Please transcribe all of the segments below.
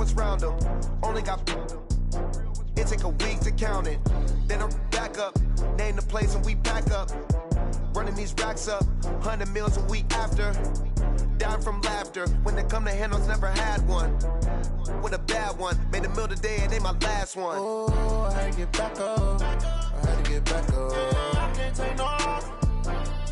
what's round them. Only got it take a week to count it. Then I'm back up, name the place and we pack up. Running these racks up, 100 meals a week after. Down from laughter, when they come to handles, never had one. With a bad one, made a meal today and ain't my last one. Oh, I had to get back up. I had to get back up. I can't take no loss.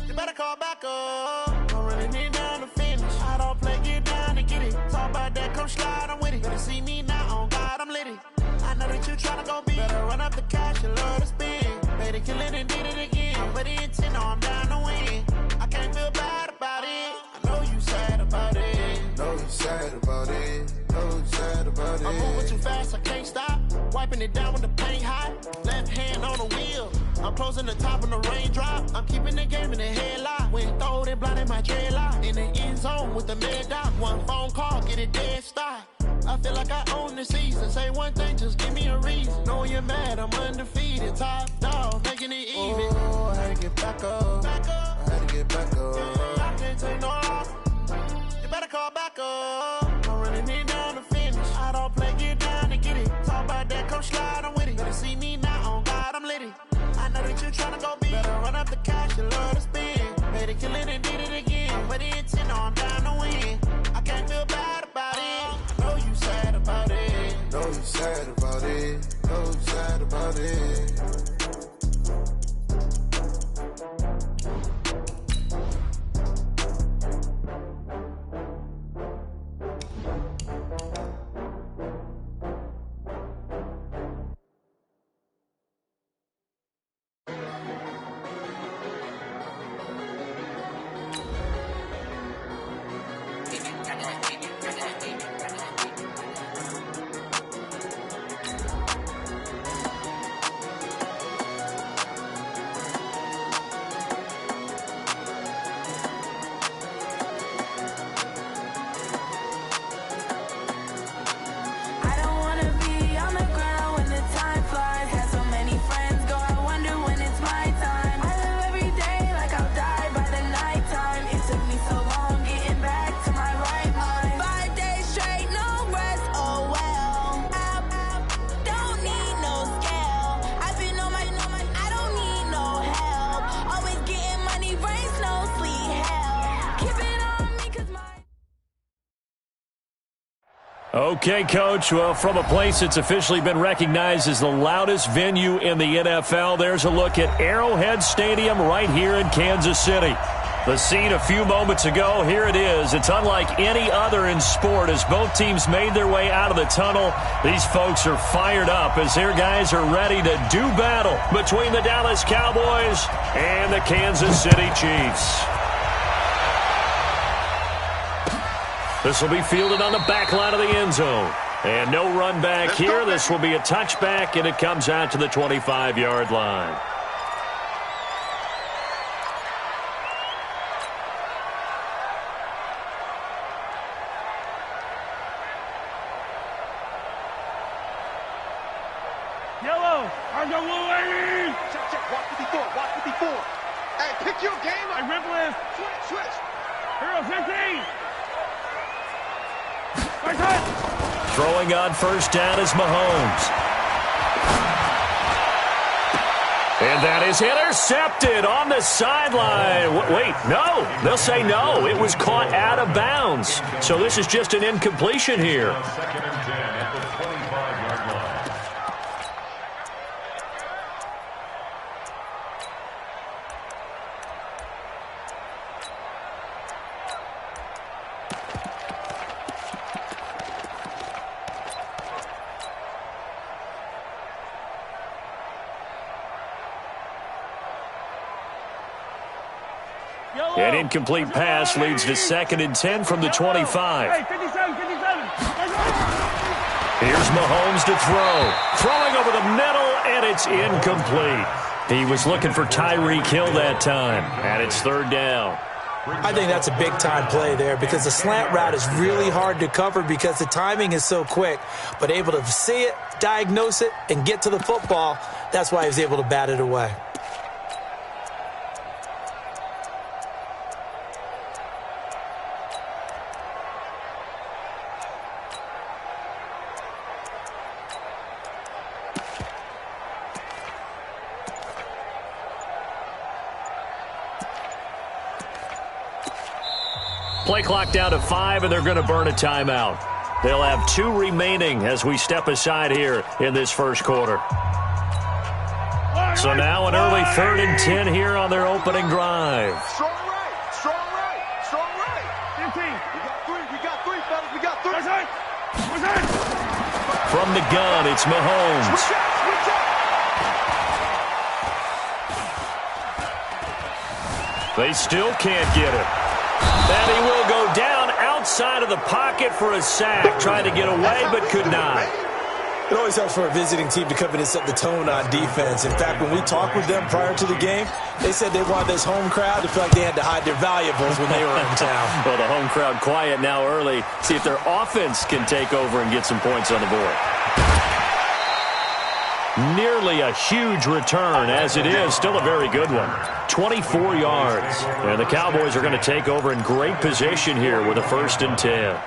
You better call back up. Don't really need down to finish. I don't play, get down and get it. Talk about that, come slide, I'm with it. Better see me now, on God, I'm litty. I know that you tryna go big. Better run up the cash, you love to spin. Made it, kill it, and did it again. But the intent, no, I'm down to win. I can't feel bad about it. I know you sad about it. Know you sad about it. Know you sad about it. I'm moving too fast, I can't stop. Wiping it down with the paint hot. Left hand on the wheel. I'm closing the top on the raindrop. I'm keeping the game in the headlock. When throwed it, blinded my dreadlock. In the end zone with the mad dot. One phone call, get it dead stop. I feel like I own the season. Say one thing, just give me a reason. Know you're mad, I'm undefeated. Top dog, making it even. Oh, I had to get back up. I had to get back up. I can't take no loss. You better call back up. Don't really need down to finish. I don't play, get down and get it. Talk about that, come slide, I'm with it. Better see me now, on God, I'm litty. I know that you tryna go big. Better run up the cash, you love to spin. Made it, kill it, and did it again. But the intent, no, I'm down to win. I can't feel bad about it. I know you sad about it. Know you sad about it. Know you sad about it. Okay, Coach. Well, from a place that's officially been recognized as the loudest venue in the NFL, there's a look at Arrowhead Stadium right here in Kansas City. The scene a few moments ago, here it is. It's unlike any other in sport as both teams made their way out of the tunnel. These folks are fired up as their guys are ready to do battle between the Dallas Cowboys and the Kansas City Chiefs. This will be fielded on the back line of the end zone. And no run back here. This will be a touchback, and it comes out to the 25-yard line. Yellow, are you Wolverine? Check, watch 54. Hey, pick your game up. I rip list. Switch. Hero 15. Throwing on first down is Mahomes. And that is intercepted on the sideline. Wait, no. They'll say no. It was caught out of bounds. So this is just an incompletion here. Second and 10 at the 25-yard line. An incomplete pass leads to second and 10 from the 25. Hey, 57. Here's Mahomes to throw. Throwing over the middle, and it's incomplete. He was looking for Tyreek Hill that time, and it's third down. I think that's a big-time play there because the slant route is really hard to cover because the timing is so quick. But able to see it, diagnose it, and get to the football, that's why he was able to bat it away. Play clock down to 5, and they're going to burn a timeout. They'll have 2 remaining as we step aside here in this first quarter. So now an early 3rd and 10 here on their opening drive. Strong right, strong right, strong right. 15. We got three, fellas, we got three. What's that? From the gun, it's Mahomes. Switch out. They still can't get it. And he will go down outside of the pocket for a sack. Tried to get away, but could not. It always helps for a visiting team to come in and set the tone on defense. In fact, when we talked with them prior to the game, they said they wanted this home crowd to feel like they had to hide their valuables when they were in town. Well, the home crowd quiet now early. See if their offense can take over and get some points on the board. Nearly a huge return, as it is. Still a very good one. 24 yards. And the Cowboys are going to take over in great position here with a 1st and 10.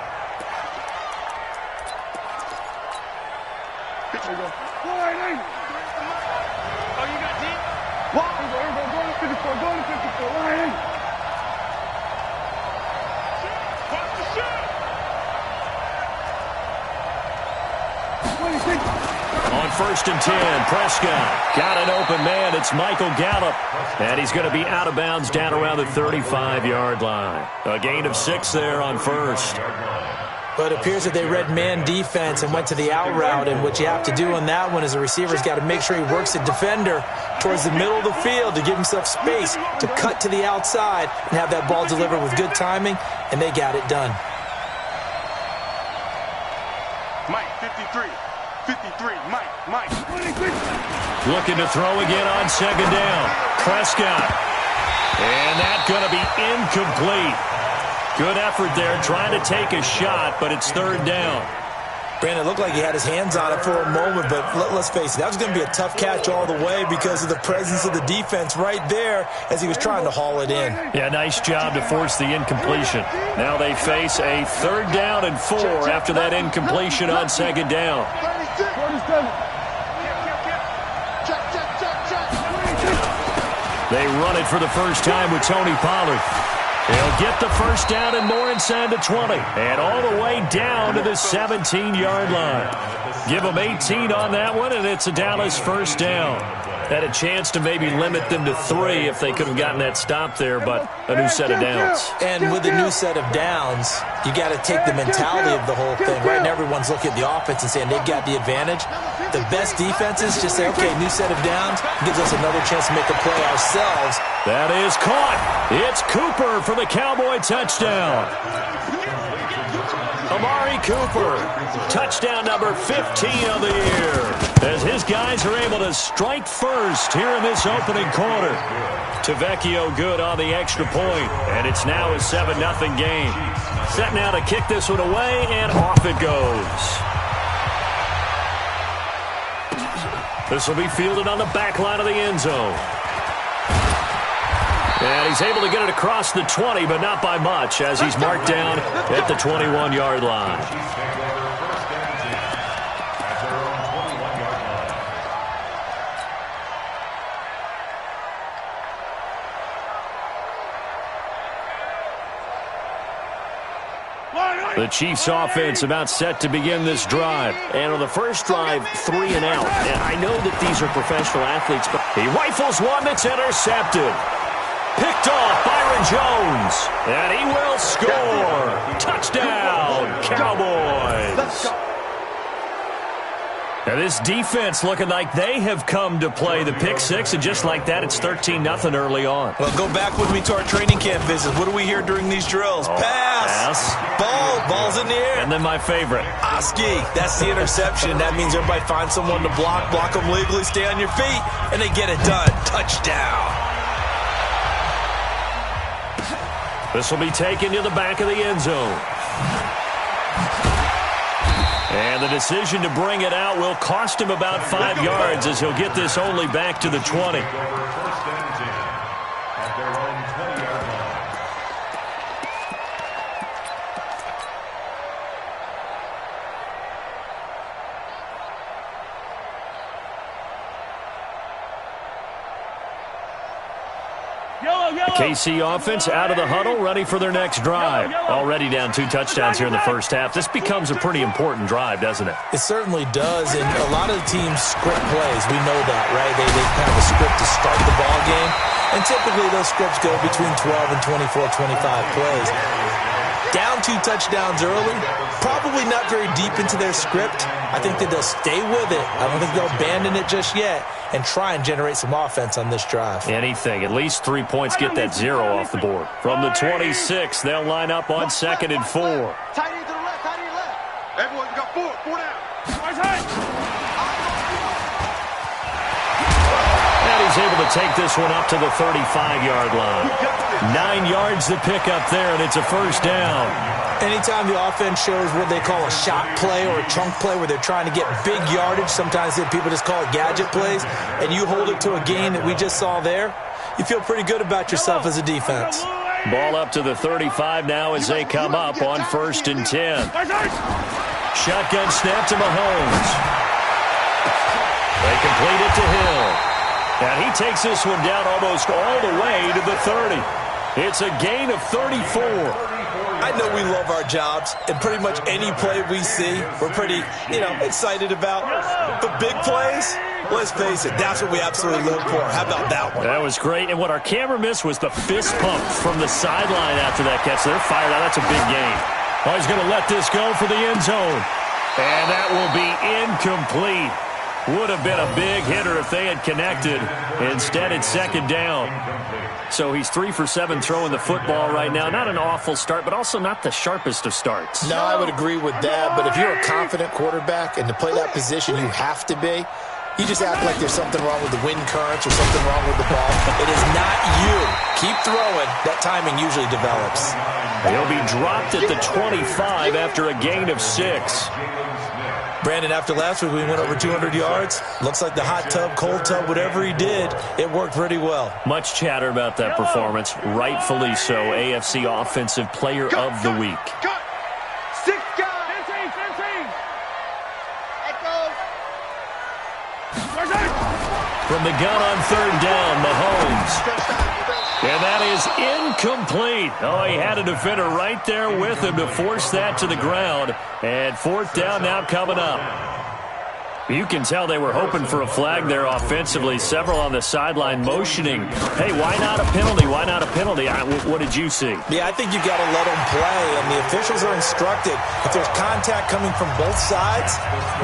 On 1st and 10, Prescott got an open man. It's Michael Gallup. And he's going to be out of bounds down around the 35-yard line. A gain of 6 there on 1st. But it appears that they read man defense and went to the out route. And what you have to do on that one is the receiver's got to make sure he works the defender towards the middle of the field to give himself space to cut to the outside and have that ball delivered with good timing. And they got it done. Mike, 53. 53, Mike. Looking to throw again on 2nd down. Prescott. And that's going to be incomplete. Good effort there, trying to take a shot, but it's 3rd down. Brandon, it looked like he had his hands on it for a moment, but let's face it, that was going to be a tough catch all the way because of the presence of the defense right there as he was trying to haul it in. Yeah, nice job to force the incompletion. Now they face a 3rd down and 4 after that incompletion on 2nd down. They run it for the first time with Tony Pollard. He'll get the 1st down and more inside the 20. And all the way down to the 17-yard line. Give them 18 on that one, and it's a Dallas 1st down. Had a chance to maybe limit them to 3 if they could have gotten that stop there, but a new set of downs. And with a new set of downs, you got to take the mentality of the whole thing. Right now, everyone's looking at the offense and saying they've got the advantage. The best defenses just say, okay, new set of downs gives us another chance to make a play ourselves. That is caught. It's Cooper for the Cowboy touchdown. Amari Cooper, touchdown number 15 of the year, as his guys are able to strike first here in this opening quarter. Tavecchio good on the extra point, and it's now a 7-0 game. Set now to kick this one away, and off it goes. This will be fielded on the back line of the end zone. And he's able to get it across the 20, but not by much, as he's marked down at the 21-yard line. The Chiefs offense about set to begin this drive. And on the first drive, 3 and out. And I know that these are professional athletes, but he rifles one that's intercepted. Picked off Byron Jones. And he will score. Touchdown, Cowboys. Let's go. Now this defense looking like they have come to play the pick 6, and just like that, it's 13-0 early on. Well, go back with me to our training camp visit. What do we hear during these drills? Pass. Ball's in the air. And then my favorite. Oski, that's the interception. That means everybody finds someone to block them legally, stay on your feet, and they get it done. Touchdown. This will be taken to the back of the end zone. And the decision to bring it out will cost him about 5 yards, as he'll get this only back to the 20. KC offense out of the huddle, ready for their next drive. Already down 2 touchdowns here in the first half. This becomes a pretty important drive, doesn't it? It certainly does, and a lot of the teams script plays. We know that, right? They have a script to start the ball game, and typically those scripts go between 12 and 24, 25 plays. Down 2 touchdowns early, probably not very deep into their script. I think that they'll stay with it. I don't think they'll abandon it just yet and try and generate some offense on this drive. Anything. At least 3 points, get that 0 off the board. From the 26, they'll line up on 2nd and 4. Tight end to the left, tight end left. Everyone, we got 4 down. And he's able to take this one up to the 35-yard line. 9 yards to pick up there, and it's a first down. Anytime the offense shows what they call a shot play or a chunk play where they're trying to get big yardage, sometimes people just call it gadget plays, and you hold it to a gain that we just saw there, you feel pretty good about yourself as a defense. Ball up to the 35 now as they come up on 1st and 10. Shotgun snap to Mahomes. They complete it to Hill. And he takes this one down almost all the way to the 30. It's a gain of 34. I know we love our jobs, and pretty much any play we see, we're pretty, excited about. But big plays, let's face it, that's what we absolutely live for. How about that one? That was great. And what our camera missed was the fist pump from the sideline after that catch. They're fired out. That's a big gain. Oh, he's going to let this go for the end zone. And that will be incomplete. Would have been a big hitter if they had connected. Instead, it's 2nd down. So he's 3 for 7 throwing the football right now. Not an awful start, but also not the sharpest of starts. No, I would agree with that. But if you're a confident quarterback and to play that position, you have to be. You just act like there's something wrong with the wind currents or something wrong with the ball. It is not you. Keep throwing. That timing usually develops. He'll be dropped at the 25 after a gain of 6. Brandon, after last week, we went over 200 yards. Looks like the hot tub, cold tub, whatever he did, it worked pretty well. Much chatter about that performance. Rightfully so. AFC Offensive Player of the Week. Cut. 6 guys. 15. From the gun on 3rd down, Mahomes. And that is incomplete. Oh, he had a defender right there with him to force that to the ground. And 4th down now coming up. You can tell they were hoping for a flag there offensively. Several on the sideline motioning. Hey, why not a penalty? Why not a penalty? What did you see? Yeah, I think you got to let them play. And the officials are instructed, if there's contact coming from both sides,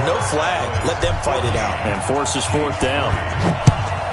no flag. Let them fight it out. And forces 4th down.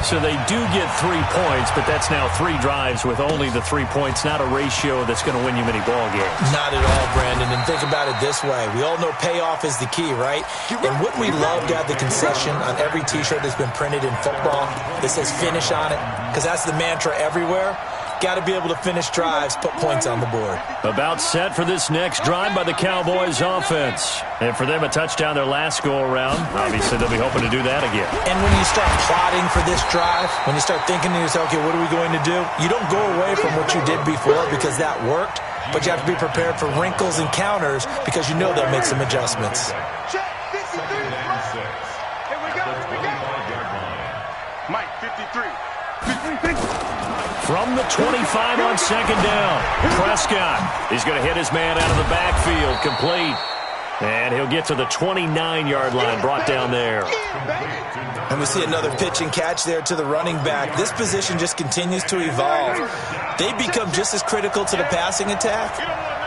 So they do get 3 points, but that's now 3 drives with only the 3 points, not a ratio that's going to win you many ball games. Not at all, Brandon. And think about it this way. We all know payoff is the key, right? And wouldn't we love to have the concession on every T-shirt that's been printed in football that says finish on it? Because that's the mantra everywhere. Got to be able to finish drives, put points on the board. About set for this next drive by the Cowboys offense. And for them, a touchdown their last go-around. Obviously, they'll be hoping to do that again. And when you start plotting for this drive, when you start thinking to yourself, okay, what are we going to do? You don't go away from what you did before because that worked, but you have to be prepared for wrinkles and counters because you know they'll make some adjustments. Check. 53. Here we go. Mike, 53. From the 25 on 2nd down, Prescott is going to hit his man out of the backfield, complete. And he'll get to the 29-yard line, brought down there. And we see another pitch and catch there to the running back. This position just continues to evolve. They become just as critical to the passing attack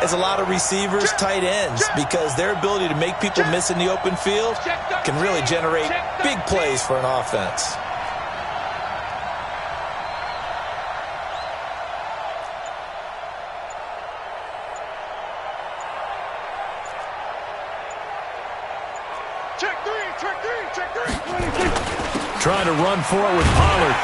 as a lot of receivers, tight ends, because their ability to make people miss in the open field can really generate big plays for an offense. Trying to run forward with Pollard.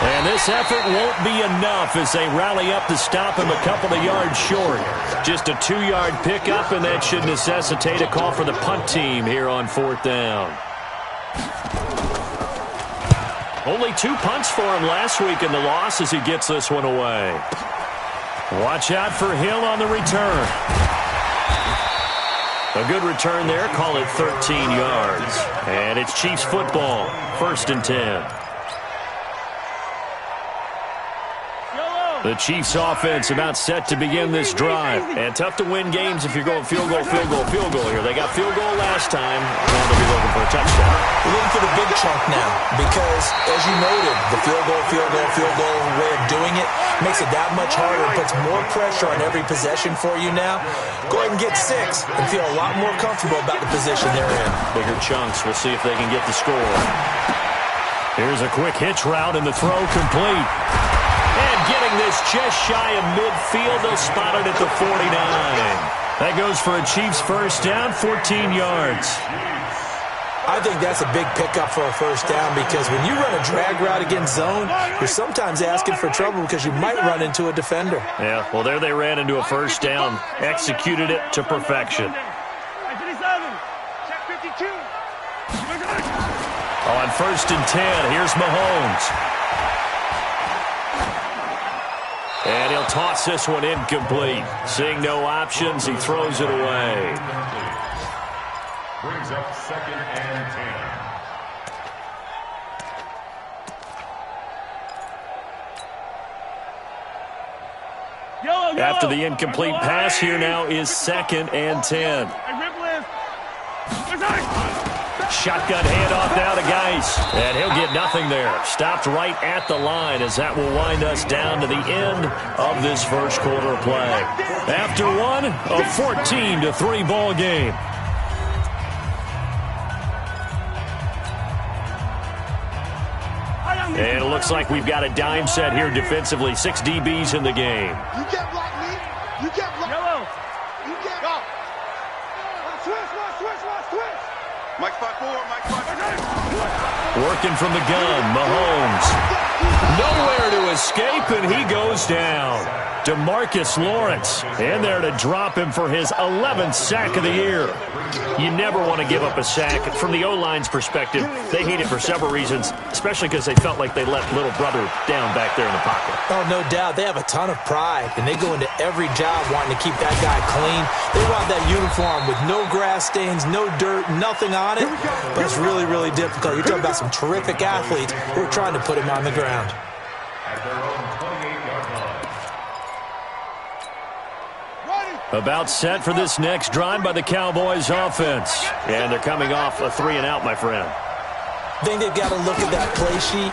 And this effort won't be enough as they rally up to stop him a couple of yards short. Just a 2-yard pickup, and that should necessitate a call for the punt team here on 4th down. Only 2 punts for him last week in the loss as he gets this one away. Watch out for Hill on the return. A good return there. Call it 13 yards. And it's Chiefs football. 1st and 10. The Chiefs offense about set to begin this drive. And tough to win games if you're going field goal here. They got field goal last time. Now they'll be looking for a touchdown. We're looking for the big chunk now because, as you noted, the field goal way of doing it makes it that much harder and puts more pressure on every possession for you now. Go ahead and get 6 and feel a lot more comfortable about the position they're in. Bigger chunks. We'll see if they can get the score. Here's a quick hitch route and the throw complete. And getting this just shy of midfield, they'll spot it at the 49. That goes for a Chiefs first down, 14 yards. I think that's a big pickup for a first down because when you run a drag route against zone, you're sometimes asking for trouble because you might run into a defender. Yeah, well, there they ran into a first down, executed it to perfection. On 1st and 10, here's Mahomes. And he'll toss this one incomplete. Seeing no options, he throws it away. Brings up 2nd and 10. After the incomplete pass, here now is 2nd and 10. Shotgun handoff now to Geis. And he'll get nothing there. Stopped right at the line as that will wind us down to the end of this first quarter play. After one, a 14-3 ball game. And it looks like we've got a dime set here defensively. 6 DBs in the game. You can't block me. You can't block. Yellow. You can't block. Switch. Mike 5-4, Mike 5-4. Working from the gun, Mahomes. Nowhere to escape, and he goes down. DeMarcus Lawrence in there to drop him for his 11th sack of the year. You never want to give up a sack. From the O-line's perspective, they hate it for several reasons, especially because they felt like they let little brother down back there in the pocket. Oh, no doubt. They have a ton of pride, and they go into every job wanting to keep that guy clean. They want that uniform with no grass stains, no dirt, nothing on it, but it's really, really difficult. You're talking about some terrific athletes who are trying to put him on the ground. At their own 28-yard line. About set for this next drive by the Cowboys offense. And they're coming off a 3-and-out, my friend. I think they've got to look at that play sheet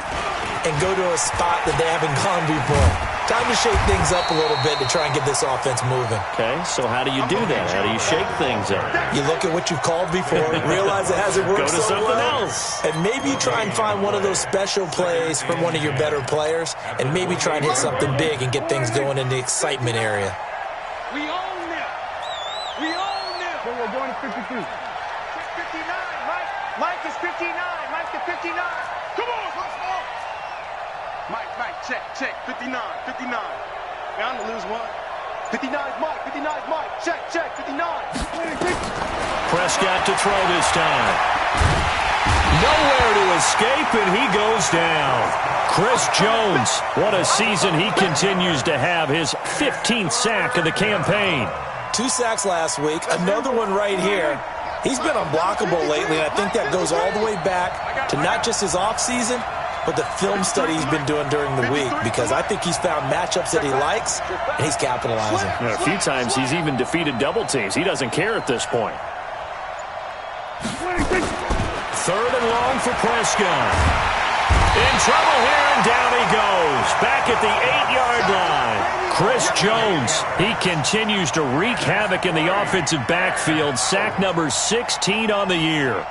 and go to a spot that they haven't gone before. Time to shake things up a little bit to try and get this offense moving. Okay, so how do you do that? How do you shake things up? You look at what you've called before, realize it hasn't worked Go to so something well, else. and maybe try and find one of those special plays from one of your better players, and maybe try and hit something big and get things going in the excitement area. We own them. So we're going to 53. 59, Mike. Mike is 59. Mike is 59. Come on, let's go. Mike, check. 59. Man, I'm gonna lose one. 59 is Mike. 59 is Mike. Check. 59. Prescott to throw this time. Nowhere to escape, and he goes down. Chris Jones, what a season he continues to have. His 15th sack of the campaign. 2 sacks last week, another one right here. He's been unblockable lately, and I think that goes all the way back to not just his offseason, but the film study he's been doing during the week, because I think he's found matchups that he likes, and he's capitalizing. A few times he's even defeated double teams. He doesn't care at this point. 3rd and long for Prescott. In trouble here, and down he goes. Back at the 8-yard line. Chris Jones, he continues to wreak havoc in the offensive backfield. Sack number 16 on the year.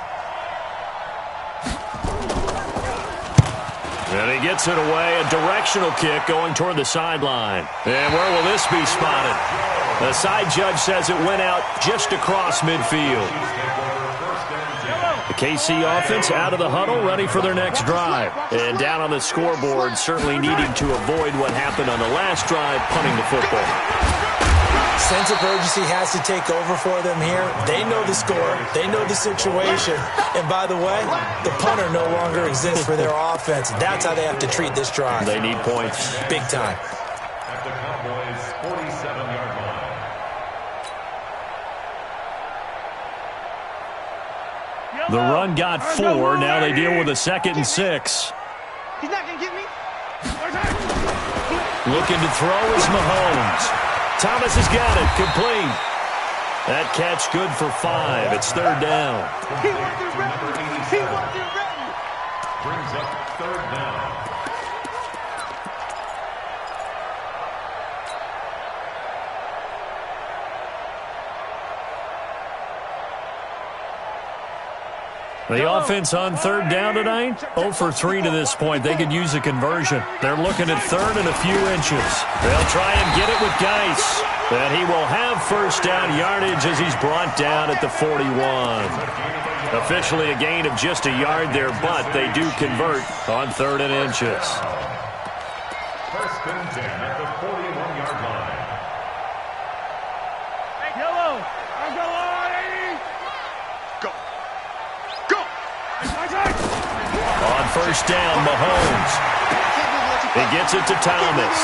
And he gets it away. A directional kick going toward the sideline. And where will this be spotted? The side judge says it went out just across midfield. The KC offense out of the huddle, ready for their next drive. And down on the scoreboard, certainly needing to avoid what happened on the last drive, punting the football. Sense of urgency has to take over for them here. They know the score. They know the situation. And by the way, the punter no longer exists for their offense. That's how they have to treat this drive. They need points. Big time. At the Cowboys' 47-yard line. The run got 4. Now they deal with a 2nd and 6. He's not gonna get me. Looking to throw is Mahomes. Thomas has got it. Complete. That catch good for 5. It's third down. He wasn't ready. He wasn't ready. Brings up third down. The offense on third down tonight, 0 for 3 to this point. They could use a conversion. They're looking at third and a few inches. They'll try and get it with Geis. And he will have first down yardage as he's brought down at the 41. Officially a gain of just a yard there, but they do convert on third and inches. First and 10 at the 41-yard line. Yellow. I go on, 80. Go. Go. On first down, Mahomes. He gets it to Thomas.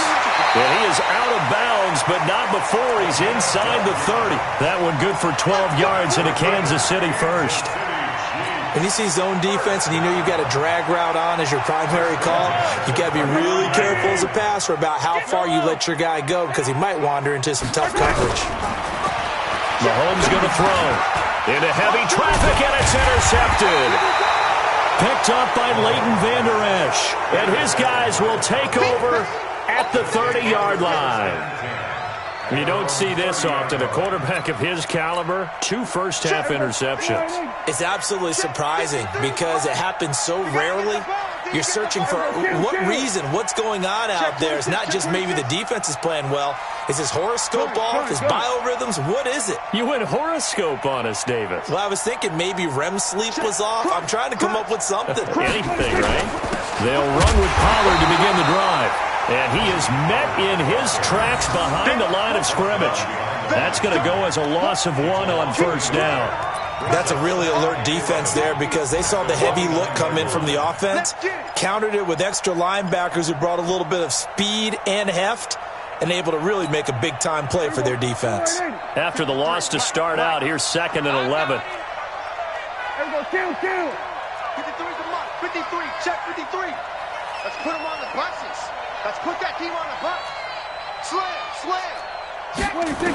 And he is out of bounds, but not before he's inside the 30. That one good for 12 yards into Kansas City first. When you see zone defense and you know you've got a drag route on as your primary call, you've got to be really careful as a passer about how far you let your guy go because he might wander into some tough coverage. Mahomes going to throw into heavy traffic, and it's intercepted. Picked up by Leighton Vander Esch. And his guys will take over at the 30-yard line. You don't see this often. A quarterback of his caliber, 2 first-half interceptions. It's absolutely surprising because it happens so rarely. You're searching for what reason, what's going on out there. It's not just maybe the defense is playing well. Is his horoscope off? His biorhythms? What is it? You went horoscope on us, David. Well, I was thinking maybe REM sleep was off. I'm trying to come up with something. Anything, right? They'll run with Pollard to begin the drive. And he is met in his tracks behind the line of scrimmage. That's going to go as a loss of 1 on first down. That's a really alert defense there because they saw the heavy look come in from the offense, countered it with extra linebackers who brought a little bit of speed and heft, and able to really make a big-time play for their defense. After the loss to start out, here's 2nd and 11. There we go, kill. 53's a mark. 53. Check 53. Let's put him on the buses. Let's put that team on the bus. Slam. Check. 26.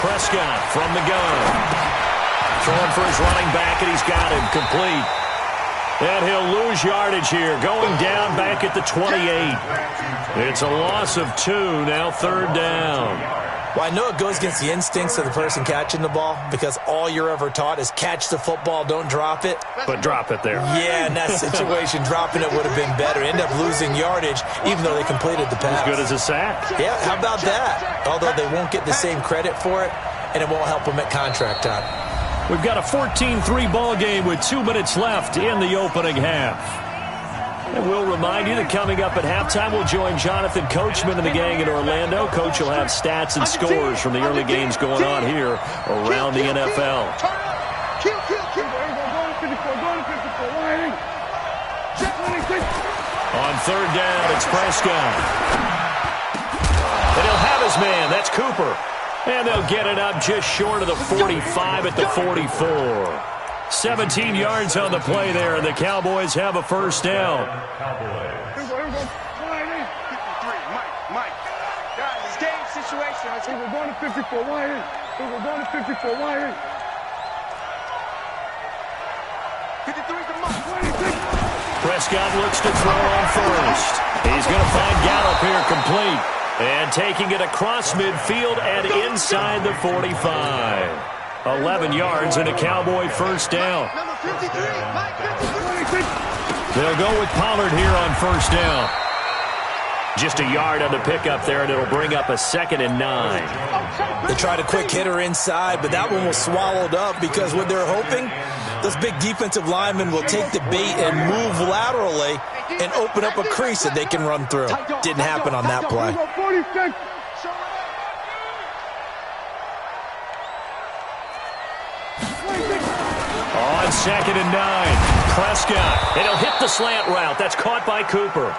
Prescott from the gun. Throwing for his running back, and he's got him complete. And he'll lose yardage here, going down back at the 28. It's a loss of 2, now third down. Well, I know it goes against the instincts of the person catching the ball because all you're ever taught is catch the football, don't drop it. But drop it there. Yeah, in that situation, dropping it would have been better. End up losing yardage, even though they completed the pass. As good as a sack. Yeah, how about that? Although they won't get the same credit for it, and it won't help them at contract time. We've got a 14-3 ball game with 2 minutes left in the opening half. And we'll remind you that coming up at halftime, we'll join Jonathan Coachman and the gang in Orlando. Coach will have stats and scores from the early games going on here around the NFL. Kill. Go to 54. On third down, it's Prescott. And he'll have his man. That's Cooper. And they'll get it up just short of the 45 at the 44. 17 yards on the play there, and the Cowboys have a first down. Here we go. 53. Mike. Guys, it's game situation. We're going to 54. We're going to 54. 53's the mark. 26. Prescott looks to throw on first. He's going to find Gallup here complete. And taking it across midfield and inside the 45. 11 yards and a Cowboy first down. Number 53. Mike, 53. They'll go with Pollard here on first down. Just a yard on the pickup there, and it'll bring up a 2nd and 9. They tried a quick hitter inside, but that one was swallowed up because what they're hoping, those big defensive linemen will take the bait and move laterally and open up a crease that they can run through. Didn't happen on that play. 46. On 2nd and 9, Prescott. And he'll hit the slant route. That's caught by Cooper.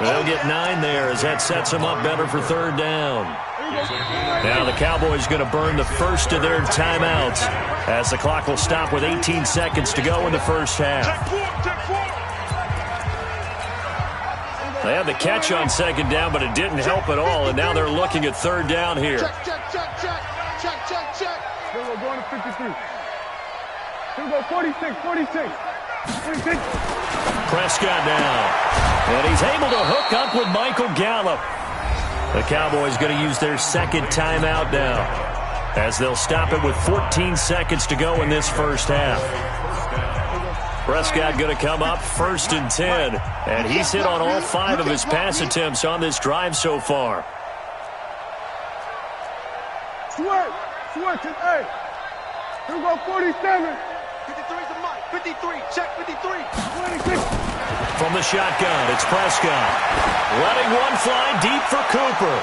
They'll get 9 there as that sets him up better for third down. Now the Cowboys going to burn the first of their timeouts as the clock will stop with 18 seconds to go in the first half. They had the catch on second down, but it didn't help at all, and now they're looking at third down here. Check. Here we're going to 53. Here we go, 46. Prescott now. And he's able to hook up with Michael Gallup. The Cowboys going to use their second timeout now, as they'll stop it with 14 seconds to go in this first half. Prescott going to come up 1st and 10, and he's hit on all 5 of his pass attempts on this drive so far. Switch, hey. Here we go, 47. 53's the mic. 53. Check 53. 26. From the shotgun, it's Prescott. Letting one fly deep for Cooper.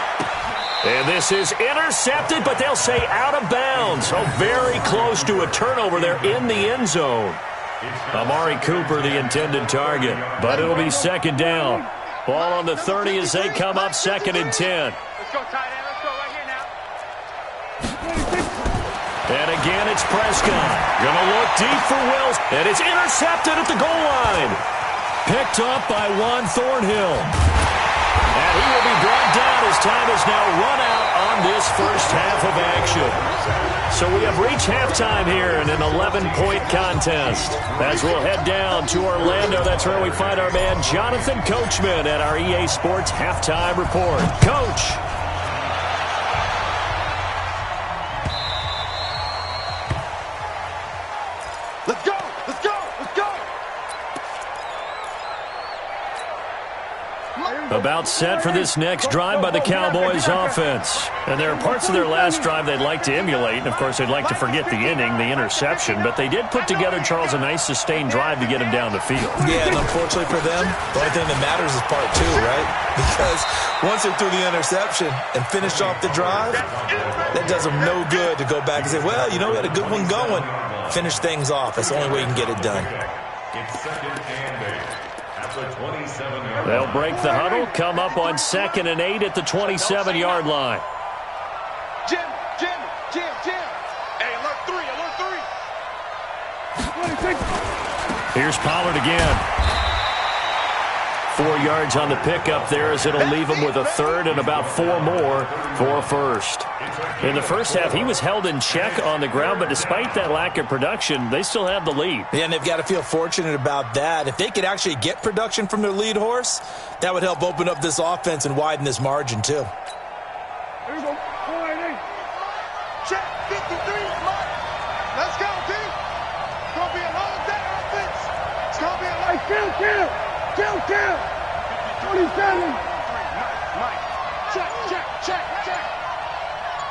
And this is intercepted, but they'll say out of bounds. So very close to a turnover there in the end zone. Amari Cooper, the intended target, but it'll be second down. Ball on the 30 as they come up 2nd and 10. Let's go, tight end. Let's go right here now. And again, it's Prescott. Gonna look deep for Wills, and it's intercepted at the goal line. Picked up by Juan Thornhill. And he will be brought down as time is now run out on this first half of action. So we have reached halftime here in an 11-point contest. As we'll head down to Orlando, that's where we find our man Jonathan Coachman at our EA Sports Halftime Report. Coach. Let's go. About set for this next drive by the Cowboys offense. And there are parts of their last drive they'd like to emulate. And, of course, they'd like to forget the inning, the interception. But they did put together, Charles, a nice sustained drive to get him down the field. Yeah, and unfortunately for them, the only thing that matters is part 2, right? Because once they threw the interception and finished off the drive, that does them no good to go back and say, well, we had a good one going. Finish things off. That's the only way you can get it done. It's 2nd and 8 at the 27-yard line. They'll break the huddle, come up on 2nd and 8 at the 27-yard line. Jim. Hey, alert 3. 26. Here's Pollard again. 4 yards on the pickup there as it'll leave him with a third and about 4 more for first. In the first half, he was held in check on the ground, but despite that lack of production, they still have the lead. Yeah, and they've got to feel fortunate about that. If they could actually get production from their lead horse, that would help open up this offense and widen this margin, too. Here we go, 48. Check 53. Let's go, D. It's going to be a long day offense. It's going to be a long Kill. 27. Mike. Check.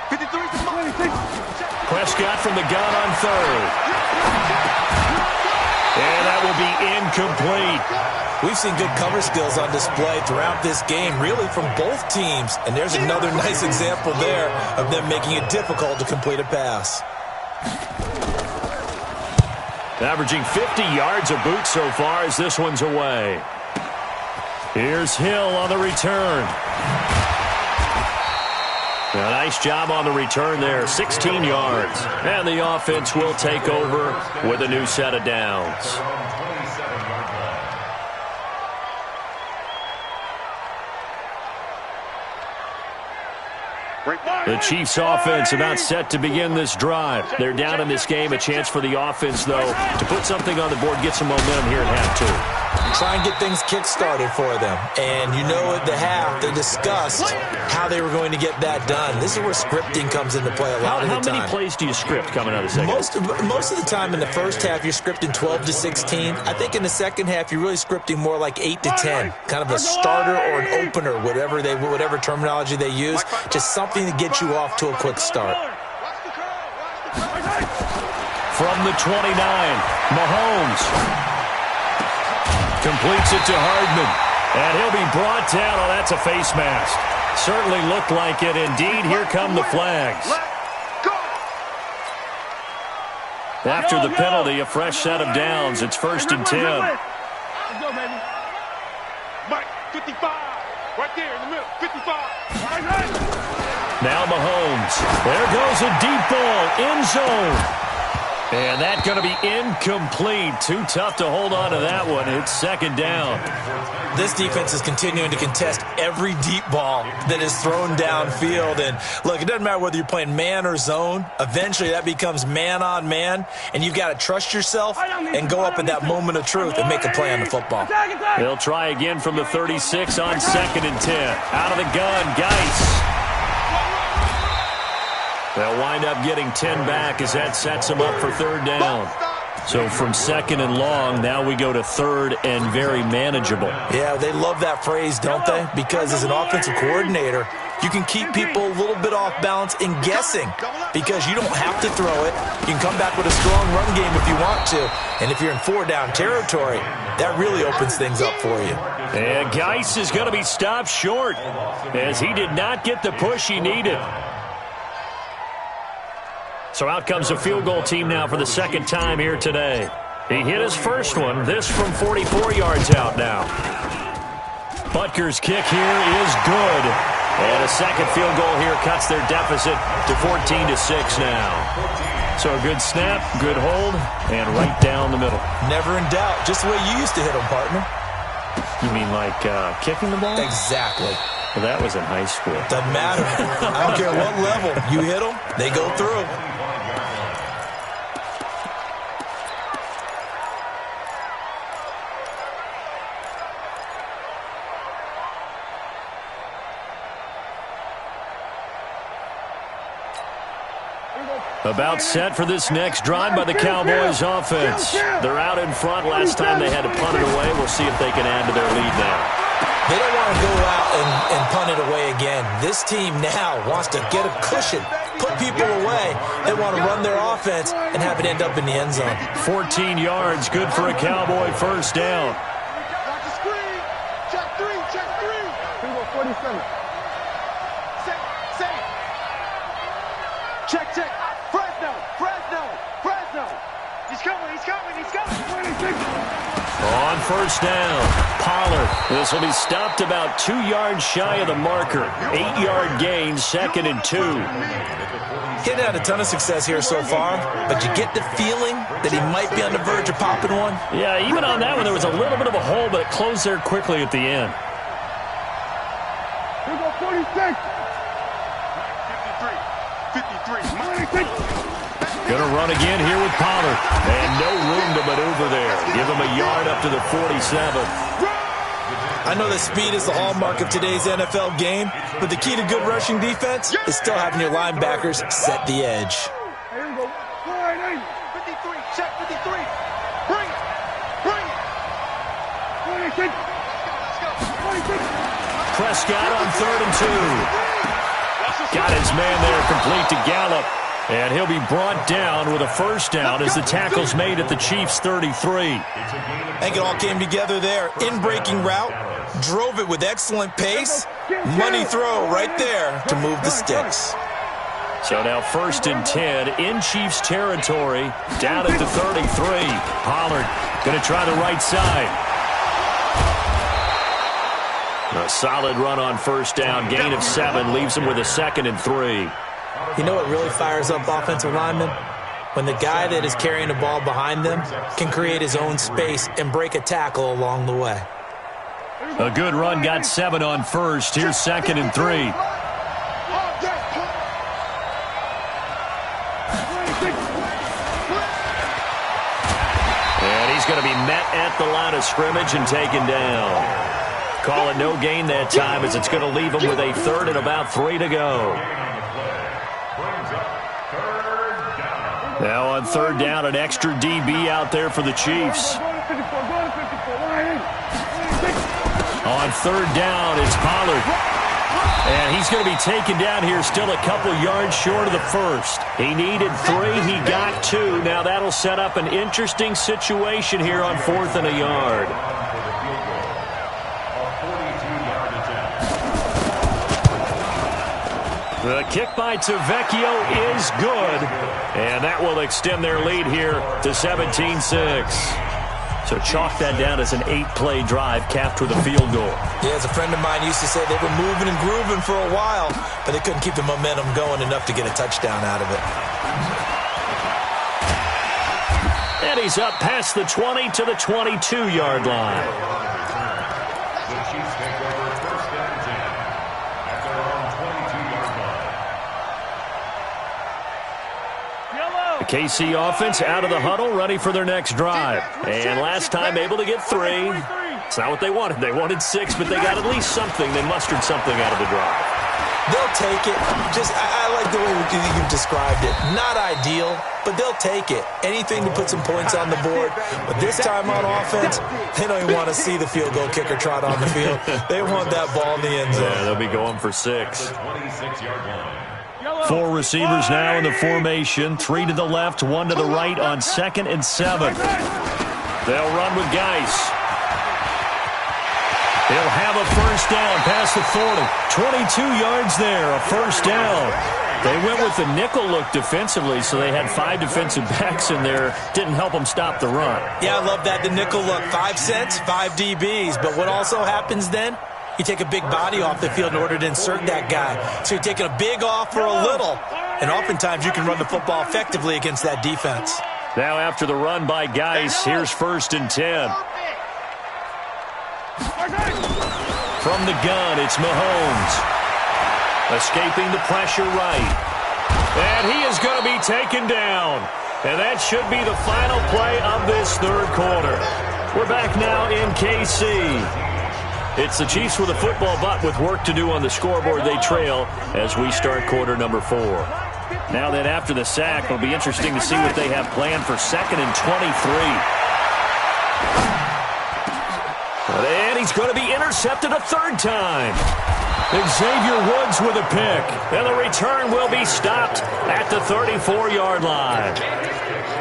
53's the mic. 26. Prescott from the gun on third. And that will be incomplete. We've seen good cover skills on display throughout this game, really from both teams. And there's another nice example there of them making it difficult to complete a pass. Averaging 50 yards a boot so far as this one's away. Here's Hill on the return. A nice job on the return there, 16 yards. And the offense will take over with a new set of downs. The Chiefs offense about set to begin this drive. They're down in this game. A chance for the offense, though, to put something on the board, get some momentum here at half 2. Try and get things kick-started for them. And at the half, they discussed how they were going to get that done. This is where scripting comes into play a lot of the time. How many plays do you script coming out of the second? Most of the time in the first half, you're scripting 12 to 16. I think in the second half, you're really scripting more like 8 to 10. Kind of a starter or an opener, whatever terminology they use. Just something to get you off to a quick start. From the 29, Mahomes completes it to Hardman. And he'll be brought down. Oh, that's a face mask. Certainly looked like it. Indeed, here come the flags. After the penalty, a fresh set of downs. It's 1st and 10. Let's go, baby. Mike, 55. Right there in the middle, 55. Now Mahomes. There goes a deep ball in zone. And that's going to be incomplete. Too tough to hold on to that one. It's second down. This defense is continuing to contest every deep ball that is thrown downfield. And, look, it doesn't matter whether you're playing man or zone. Eventually, that becomes man on man, and you've got to trust yourself and go up at that moment of truth and make a play on the football. They'll try again from the 36 on 2nd and 10. Out of the gun, Geis. They'll wind up getting 10 back as that sets them up for 3rd down. So from 2nd and long, now we go to 3rd and very manageable. Yeah, they love that phrase, don't they? Because as an offensive coordinator, you can keep people a little bit off balance and guessing because you don't have to throw it. You can come back with a strong run game if you want to. And if you're in 4-down territory, that really opens things up for you. And Geis is going to be stopped short as he did not get the push he needed. So out comes a field goal team now for the 2nd time here today. He hit his first one, this from 44 yards out now. Butker's kick here is good. And a second field goal here cuts their deficit to 14-6 now. So a good snap, good hold, and right down the middle. Never in doubt. Just the way you used to hit them, partner. You mean like kicking the ball? Exactly. Well, that was in high school. Doesn't matter. I don't care what level. You hit them, they go through. About set for this next drive by the Cowboys offense. They're out in front. Last time they had to punt it away. We'll see if they can add to their lead now. They don't want to go out and punt it away again. This team now wants to get a cushion, put people away. They want to run their offense and have it end up in the end zone. 14 yards, good for a Cowboy first down. Watch the screen. Check 3, check 3. 47. Say. Check. Fresno. He's coming. On first down, Pollard. This will be stopped about 2 yards shy of the marker. 8-yard gain, 2nd and 2. He's had a ton of success here so far, but you get the feeling that he might be on the verge of popping one. Yeah, even on that one, there was a little bit of a hole, but it closed there quickly at the end. Here we go, 46. 53. Going to run again here with Pollard. And no room to maneuver there. Give him a yard up to the 47. I know that speed is the hallmark of today's NFL game, but the key to good rushing defense is still having your linebackers set the edge. Here we go. 53, check 53. Bring it. 26. Let's go. Prescott on 3rd and 2. Got his man there complete to Gallup. And he'll be brought down with a first down as the tackle's made at the Chiefs' 33. I think it all came together there. In-breaking route, drove it with excellent pace. Money throw right there to move the sticks. So now 1st and 10 in Chiefs territory, down at the 33. Pollard going to try the right side. A solid run on first down, gain of 7, leaves him with a 2nd and 3. You know what really fires up offensive linemen? When the guy that is carrying the ball behind them can create his own space and break a tackle along the way. A good run, got 7 on first. Here's 2nd and 3. And he's going to be met at the line of scrimmage and taken down. Call it no gain that time as it's going to leave him with a 3rd and about 3 to go. Now on 3rd down, an extra DB out there for the Chiefs. On 3rd down, it's Pollard. And he's going to be taken down here still a couple yards short of the first. He needed 3, he got 2. Now that'll set up an interesting situation here on 4th and a yard. The kick by Tavecchio is good, and that will extend their lead here to 17-6. So chalk that down as an 8-play drive capped with a field goal. Yeah, as a friend of mine used to say, they were moving and grooving for a while, but they couldn't keep the momentum going enough to get a touchdown out of it. And he's up past the 20 to the 22-yard line. The Chiefs take over first and 10 at their own 22-yard line. The KC offense out of the huddle, ready for their next drive. And last time able to get 3. It's not what they wanted. They wanted 6, but they got at least something. They mustered something out of the drive. They'll take it. I like the way you've described it. Not ideal, but they'll take it. Anything to put some points on the board. But this time on offense, they don't even want to see the field goal kicker trot on the field. They want that ball in the end zone. Yeah, they'll be going for 6. The 26-yard line. 4 receivers now in the formation. 3 to the left, 1 to the right on 2nd and 7. They'll run with Geis. He'll have a first down past the 40. 22 yards there, a first down. They went with the nickel look defensively, so they had 5 defensive backs in there. Didn't help them stop the run. Yeah, I love that, the nickel look. 5 cents, 5 DBs. But what also happens then? You take a big body off the field in order to insert that guy. So you're taking a big off for a little. And oftentimes you can run the football effectively against that defense. Now after the run by Geis, here's 1st and 10. From the gun, it's Mahomes. Escaping the pressure right. And he is going to be taken down. And that should be the final play of this 3rd quarter. We're back now in KC. It's the Chiefs with a football, but with work to do on the scoreboard, they trail as we start quarter number 4. Now that after the sack, it'll be interesting to see what they have planned for 2nd and 23. And he's going to be intercepted a 3rd time. Xavier Woods with a pick. And the return will be stopped at the 34-yard line.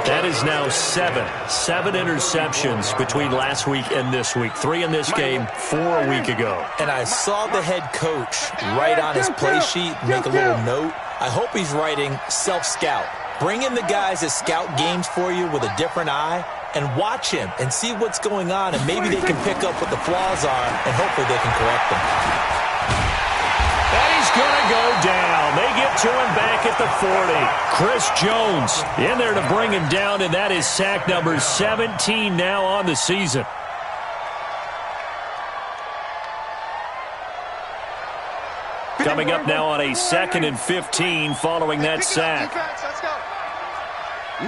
That is now 7 interceptions between last week and this week. 3 in this game, 4 a week ago. And I saw the head coach write on his play sheet, make a little note. I hope he's writing self-scout. Bring in the guys that scout games for you with a different eye and watch him and see what's going on, and maybe they can pick up what the flaws are, and hopefully they can correct them. And he's going to go down. They get to him back at the 40. Chris Jones in there to bring him down, and that is sack number 17 now on the season. Coming up now on a 2nd and 15 following that sack. Let's go.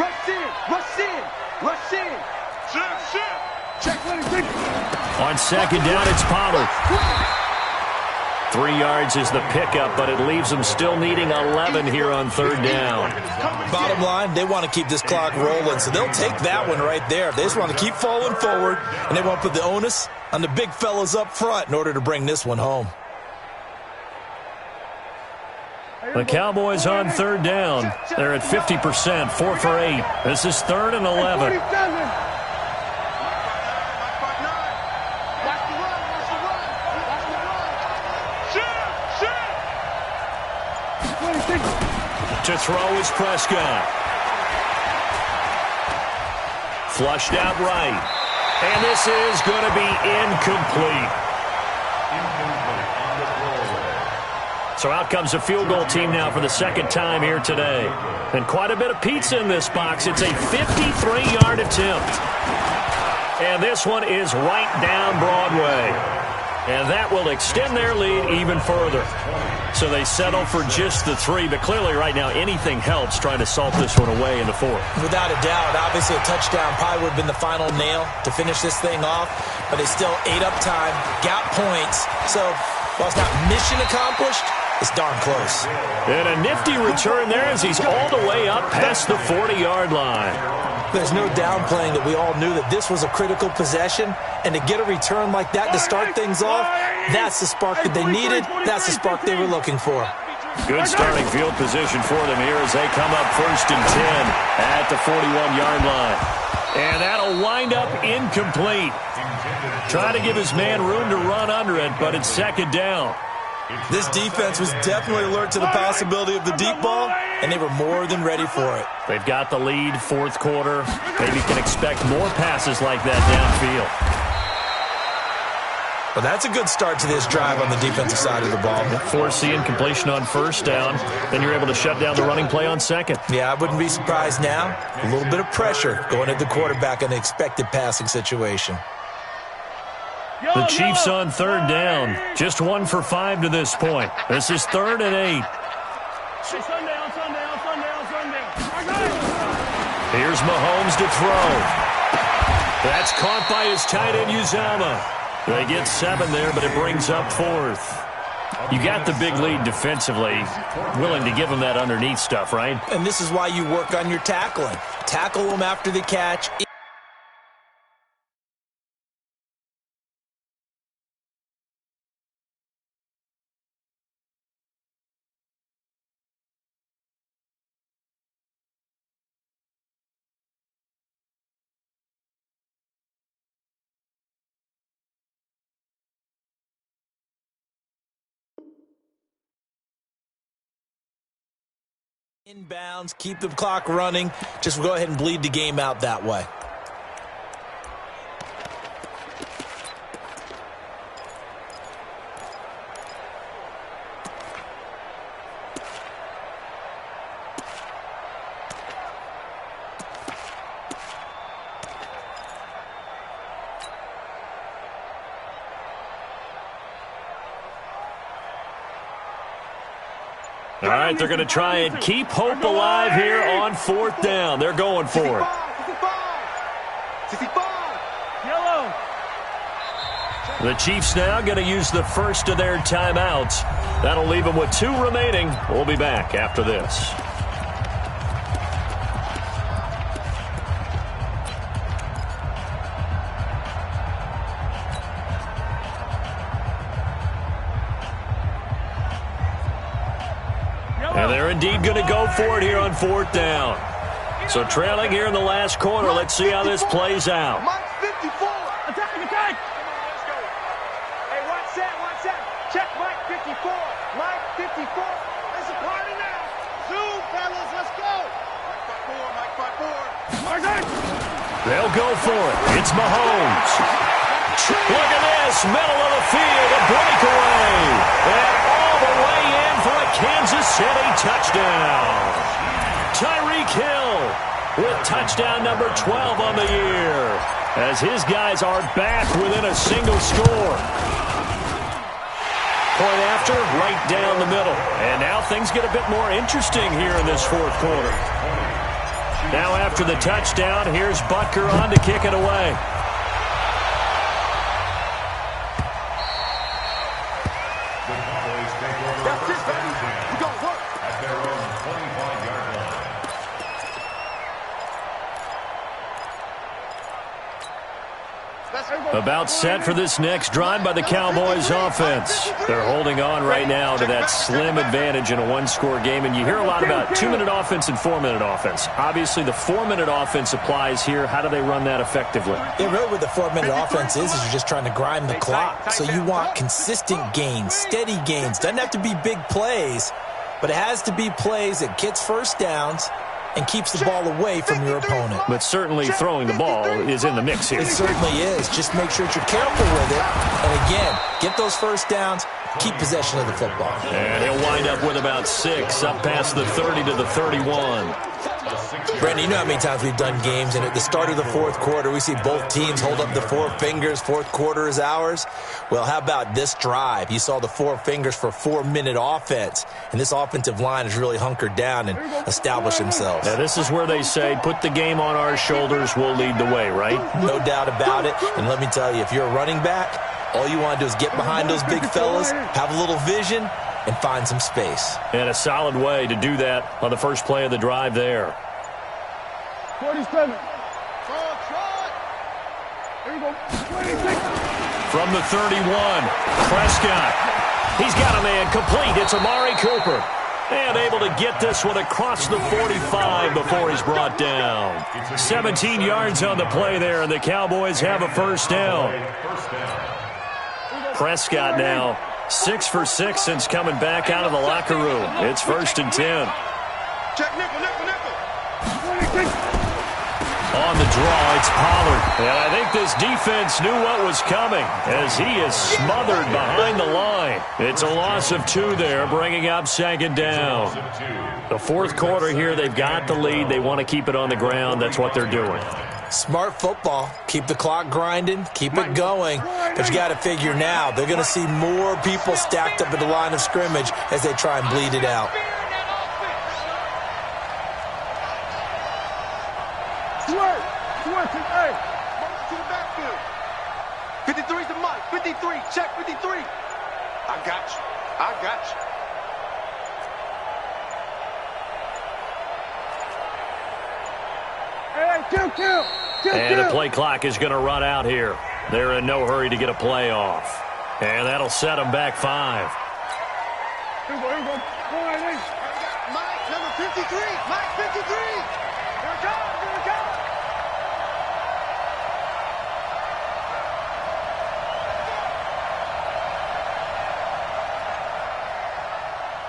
Rush in. Rush in. Rush in. Check. On 2nd down, it's Pollard. 3 yards is the pickup, but it leaves them still needing 11 here on 3rd down. Bottom line, they want to keep this clock rolling, so they'll take that one right there. They just want to keep falling forward, and they want to put the onus on the big fellas up front in order to bring this one home. The Cowboys on 3rd down. They're at 50%, 4 for 8. This is 3rd and 11. To throw is Prescott. Flushed out right. And this is going to be incomplete. So out comes a field goal team now for the 2nd time here today. And quite a bit of pizza in this box. It's a 53-yard attempt. And this one is right down Broadway. And that will extend their lead even further. So they settle for just the 3. But clearly right now anything helps trying to salt this one away in the 4th. Without a doubt, obviously a touchdown probably would have been the final nail to finish this thing off. But they still ate up time, got points. So while it's not mission accomplished, it's darn close. And a nifty return there as he's all the way up past the 40-yard line. There's no downplaying that we all knew that this was a critical possession, and to get a return like that to start things off, that's the spark that they needed. That's the spark they were looking for. Good starting field position for them here as they come up 1st and 10 at the 41-yard line. And that'll wind up incomplete. Trying to give his man room to run under it, but it's 2nd down. This defense was definitely alert to the possibility of the deep ball, and they were more than ready for it. They've got the lead, 4th quarter. Maybe can expect more passes like that downfield. Well, that's a good start to this drive on the defensive side of the ball. Force the incompletion on first down. Then you're able to shut down the running play on second. Yeah, I wouldn't be surprised now. A little bit of pressure going at the quarterback in the expected passing situation. The Chiefs on third down. Just 1 for 5 to this point. This is 3rd and 8. Here's Mahomes to throw. That's caught by his tight end, Uzama. They get 7 there, but it brings up 4th. You got the big lead defensively. Willing to give them that underneath stuff, right? And this is why you work on your tackling. Tackle them after the catch. Inbounds, keep the clock running. Just go ahead and bleed the game out that way. All right, they're going to try and keep hope alive here on 4th down. They're going for it. The Chiefs now going to use the first of their timeouts. That'll leave them with 2 remaining. We'll be back after this. And they're indeed going to go for it here on 4th down. So trailing here in the last quarter. Let's see how this plays out. Mike 54. Attack, attack. Come on, let's go. Hey, one set. Check Mike 54. Mike 54. It's a party now. Zoom, fellas, let's go. Mike 54. Mike 54. They'll go for it. It's Mahomes. Look at this. Middle of the field. A breakaway. And all the way in for a Kansas City touchdown. Tyreek Hill with touchdown number 12 on the year as his guys are back within a single score. Point after, right down the middle. And now things get a bit more interesting here in this 4th quarter. Now after the touchdown, here's Butker on to kick it away. About set for this next drive by the Cowboys offense. They're holding on right now to that slim advantage in a 1-score game. And you hear a lot about 2-minute offense and 4-minute offense. Obviously, the 4-minute offense applies here. How do they run that effectively? Yeah, really what the 4-minute offense is you're just trying to grind the clock. So you want consistent gains, steady gains. Doesn't have to be big plays, but it has to be plays that gets first downs and keeps the ball away from your opponent. But certainly throwing the ball is in the mix here. It certainly is. Just make sure that you're careful with it. And again, get those first downs, keep possession of the football. And he'll wind up with about 6 up past the 30 to the 31. Brandon, you know how many times we've done games, and at the start of the 4th quarter, we see both teams hold up the 4 fingers, 4th quarter is ours. Well, how about this drive? You saw the 4 fingers for 4-minute offense, and this offensive line has really hunkered down and established themselves. Now, this is where they say, put the game on our shoulders, we'll lead the way, right? No doubt about it, and let me tell you, if you're a running back, all you want to do is get behind those big fellas, have a little vision, and find some space. And a solid way to do that on the first play of the drive there. 47. Here we go. 26. From the 31, Prescott. He's got a man complete. It's Amari Cooper. And able to get this one across the 45 before he's brought down. 17 yards on the play there, and the Cowboys have a first down. Prescott now 6 for 6 since coming back out of the locker room. It's 1st and 10. Check nickel. On the draw, it's Pollard. And I think this defense knew what was coming as he is smothered behind the line. It's a loss of 2 there, bringing up second down. The fourth quarter here, they've got the lead. They want to keep it on the ground. That's what they're doing. Smart football. Keep the clock grinding. Keep it going. But you got to figure now, they're going to see more people stacked up at the line of scrimmage as they try and bleed it out. Hey, to the backfield. 53's the mic. 53. Check 53. I got you. I got you. And the play clock is going to run out here. They're in no hurry to get a play off. And that'll set them back 5. Here we go. Mike, number 53. Mike, 53. Here it comes. Here it comes.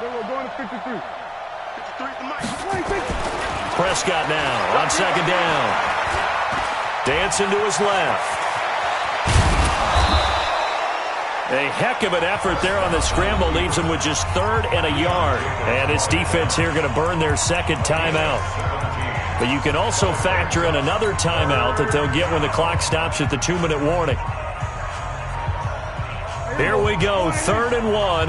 We're going to 53. 53's the mic. Prescott now on second down. Dancing to his left. A heck of an effort there on the scramble leaves him with just 3rd and a yard. And this defense here going to burn their second timeout. But you can also factor in another timeout that they'll get when the clock stops at the 2-minute warning. Here we go, 3rd and 1.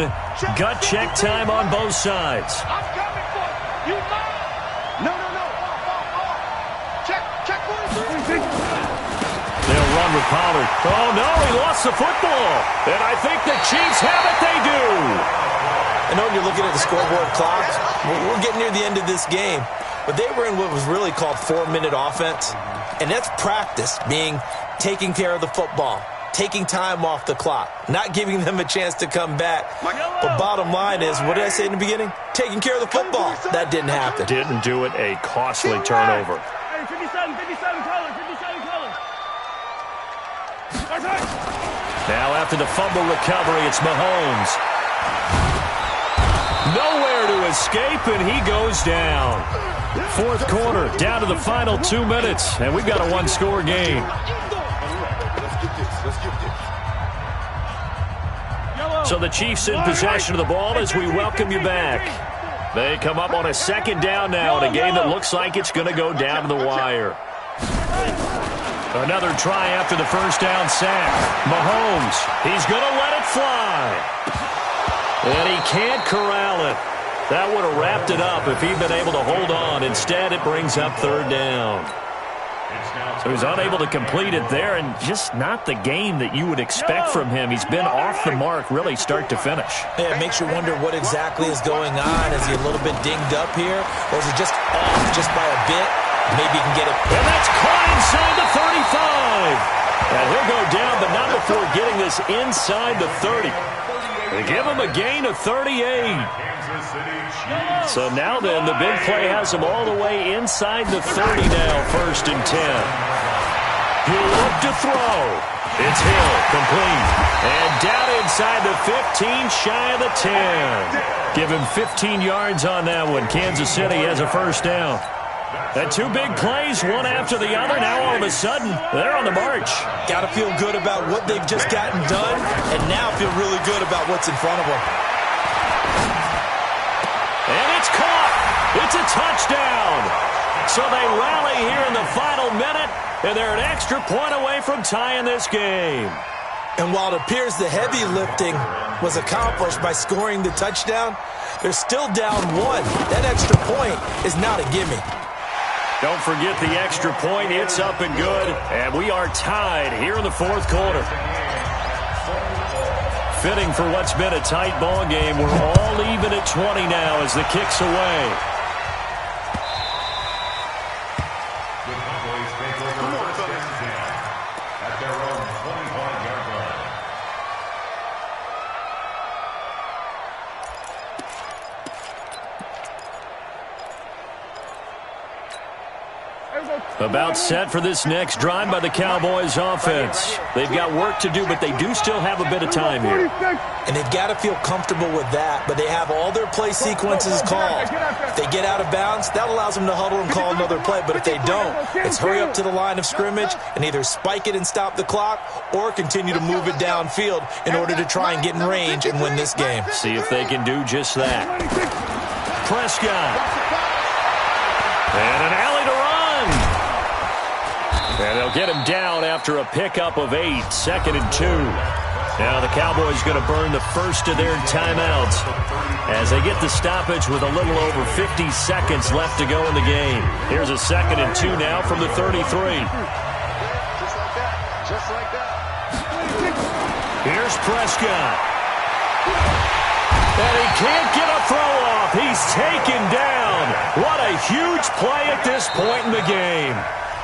Gut check time on both sides. I'm coming for you. You might. No. Check 43. They'll run with Pollard. Oh, no, he lost the football. And I think the Chiefs have it. They do. I know when you're looking at the scoreboard clock, we're getting near the end of this game. But they were in what was really called 4-minute offense. And that's practice, being taking care of the football, taking time off the clock, not giving them a chance to come back. But bottom line is, what did I say in the beginning? Taking care of the football. That didn't happen. Didn't do it. A costly turnover. Hey, 57 colors. Now after the fumble recovery, it's Mahomes. Nowhere to escape, and he goes down. Fourth quarter, down to the final 2 minutes, and we've got a 1-score game. So the Chiefs in possession of the ball as we welcome you back. They come up on a second down now in a game that looks like it's going to go down to the wire. Another try after the first down sack. Mahomes, he's going to let it fly. And he can't corral it. That would have wrapped it up if he'd been able to hold on. Instead, it brings up 3rd down. So he's unable to complete it there, and just not the game that you would expect from him. He's been off the mark really start to finish. Yeah, it makes you wonder what exactly is going on. Is he a little bit dinged up here, or is it just off just by a bit? Maybe he can get it. And that's caught inside the 35. And he'll go down, but not before getting this inside the 30. They give him a gain of 38. So now then, the big play has him all the way inside the 30 now, 1st and 10. He'll look to throw. It's Hill, complete. And down inside the 15, shy of the 10. Give him 15 yards on that one. Kansas City has a first down. And 2 big plays, one after the other. Now all of a sudden, they're on the march. Got to feel good about what they've just gotten done, and now feel really good about what's in front of them. And it's caught. It's a touchdown. So they rally here in the final minute, and they're an extra point away from tying this game. And while it appears the heavy lifting was accomplished by scoring the touchdown, they're still down 1. That extra point is not a gimme. Don't forget the extra point. It's up and good. And we are tied here in the fourth quarter. Fitting for what's been a tight ball game. We're all even at 20 now as the kick's away. The Cowboys take over first and 10 at their own 25-yard line. About set for this next drive by the Cowboys offense. They've got work to do, but they do still have a bit of time here. And they've got to feel comfortable with that, but they have all their play sequences called. If they get out of bounds, that allows them to huddle and call another play, but if they don't, it's hurry up to the line of scrimmage and either spike it and stop the clock or continue to move it downfield in order to try and get in range and win this game. See if they can do just that. Prescott. And an alley to run. And they'll get him down after a pickup of 8, 2nd and 2. Now the Cowboys going to burn the first of their timeouts as they get the stoppage with a little over 50 seconds left to go in the game. Here's a 2nd and 2 now from the 33. Just like that. Just like that. Here's Prescott. And he can't get a throw off. He's taken down. What a huge play at this point in the game.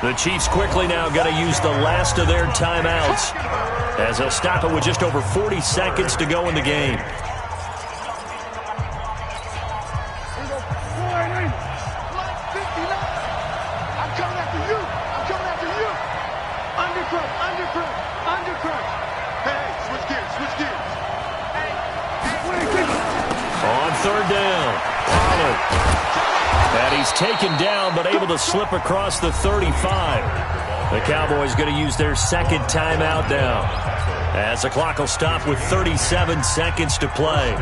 The Chiefs quickly now going to use the last of their timeouts as they'll stop it with just over 40 seconds to go in the game. I'm coming after you. I'm coming after you. Undercrunch, undercrunch, undercrunch. Hey, switch gears, switch gears. On 3rd down, Pollard. And he's taken down but able to slip across the 35. The Cowboys going to use their 2nd timeout now as the clock will stop with 37 seconds to play.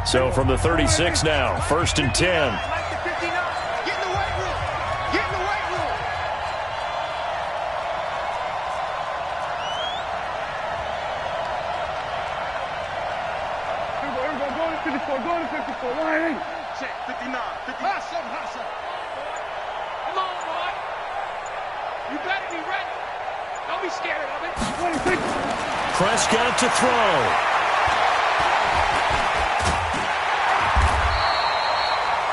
So from the 36 now, 1st and 10. Check, 59, 50. Hustle, hustle. Come on, boy. You better be ready. Don't be scared of it. Prescott to throw.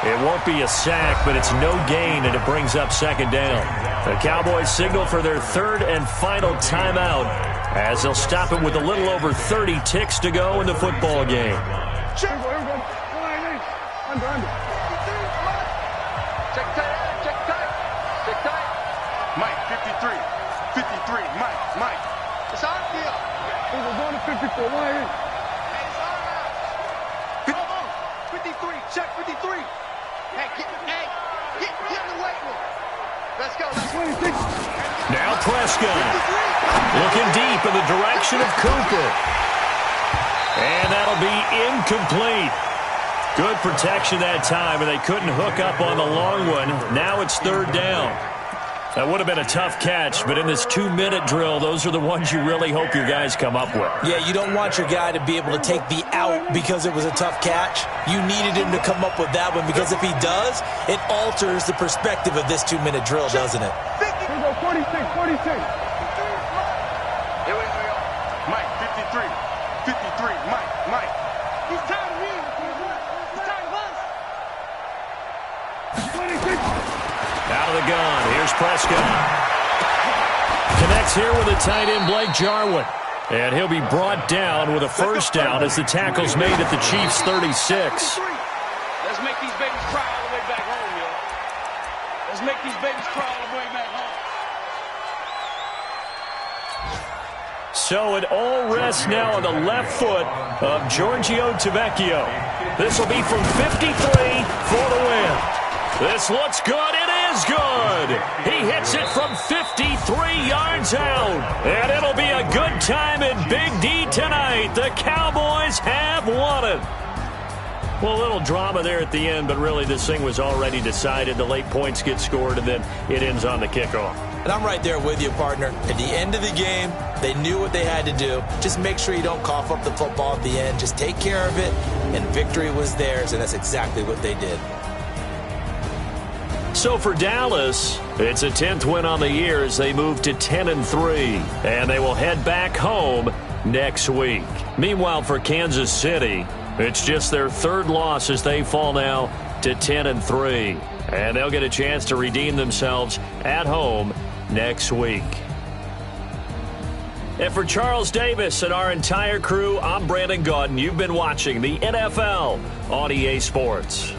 It won't be a sack, but it's no gain, and it brings up 2nd down. The Cowboys signal for their 3rd and final timeout as they'll stop it with a little over 30 ticks to go in the football game. Check. Under. Check tight, check tight, check tight. Mike, 53, 53, Mike. It's our deal. We're going to 54, line in. Hey, it's our house. 53, check 53. Hey, get in the weight room. Let's go. Now Prescott looking deep in the direction of Cooper. And that'll be incomplete. Good protection that time, and they couldn't hook up on the long one. Now it's 3rd down. That would have been a tough catch, but in this 2-minute drill, those are the ones you really hope your guys come up with. Yeah, you don't want your guy to be able to take the out because it was a tough catch. You needed him to come up with that one because if he does, it alters the perspective of this 2-minute drill, doesn't it? Here we go, 46. Here we go. Mike, 53, Mike. He's tired of me. Out of the gun. Here's Prescott. Connects here with a tight end, Blake Jarwin. And he'll be brought down with a 1st down as the tackle's made at the Chiefs' 36. Let's make these babies cry all the way back home, yo. Let's make these babies cry all the way back home. So it all rests now on the left foot of Giorgio Tavecchio. This will be from 53 for the win. This looks good. It is good. He hits it from 53 yards out. And it'll be a good time in Big D tonight. The Cowboys have won it. Well, a little drama there at the end, but really this thing was already decided. The late points get scored, and then it ends on the kickoff. And I'm right there with you, partner. At the end of the game, they knew what they had to do. Just make sure you don't cough up the football at the end. Just take care of it, and victory was theirs, and that's exactly what they did. So for Dallas, it's a 10th win on the year as they move to 10-3, and they will head back home next week. Meanwhile, for Kansas City, it's just their 3rd loss as they fall now to 10-3, and they'll get a chance to redeem themselves at home next week. And for Charles Davis and our entire crew, I'm Brandon Gaudin. You've been watching the NFL on EA Sports.